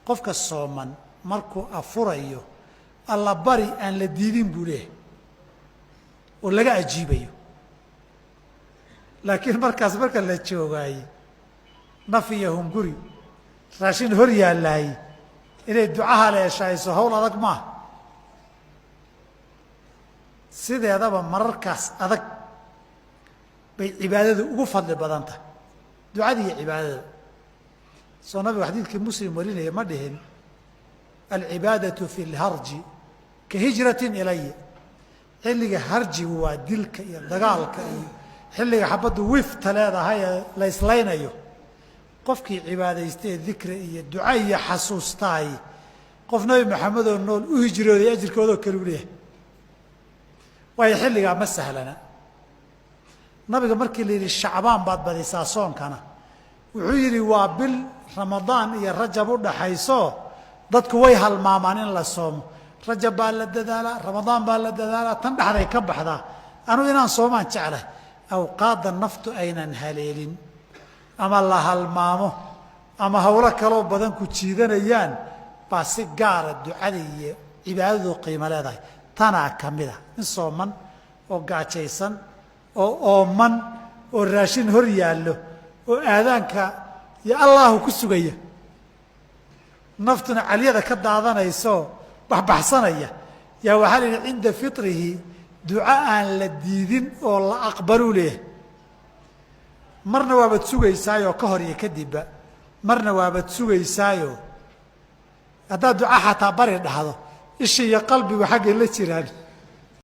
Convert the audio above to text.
qofka sooman markuu afurayo alla bari aan la diidin buu leeyahay oo laga ajiibayo laakiin markaas marka la joogay nafiya hunguri raashin hor yaallay inay ducaha leeshayso hawl adag ma sideedaba mararkaas adag bay cibaadadu ugu fadli badan tahay ducada iyo cibaadada soo nabi xadiidkii muslim warinaya ma dhihin alcibaadatu fi lharji ka hijratin ilaya xilliga harjigu waa dilka iyo dagaalka iyo xilliga xabaddu wifta leedahay ee la islaynayo qofkii cibaadaystay dikri iyo duca iyo xasuustaay qof nabi maxamed oo nool u hijrooday ajirkoodoo kale u leeyahay waayo xilligaa ma sahlana nabiga markii la yidhi shacbaan baad badisaa soonkana wuxuu yidhi waa bil ramadaan iyo rajab u dhaxayso dadku way halmaamaan in la soomo rajab baa la dadaalaa ramadaan baa la dadaalaa tan dhexday ka baxdaa anugu inaan soomaan jeclahay awqaadda naftu aynan haleelin ama la halmaamo ama hawlo kaloo badan ku jiidanayaan baa si gaara ducada iyo cibaadadu qiimo leedahay tanaa ka mid ah in sooman oo gaajaysan oo ooman oo raashin hor yaallo oo aadaanka iyo allahu ku sugaya naftuna caliyada ka daadanayso baxbaxsanaya yaa waxaa la yidhi cinda fitrihi duco aan la diidin oo la aqbaluu leeyahay marna waabaad sugaysaayoo ka hor iyo kadibba marna waabaad sugaysaayoo haddaad duca xataa bari dhahdo isha iyo qalbigu xaggay la jiraan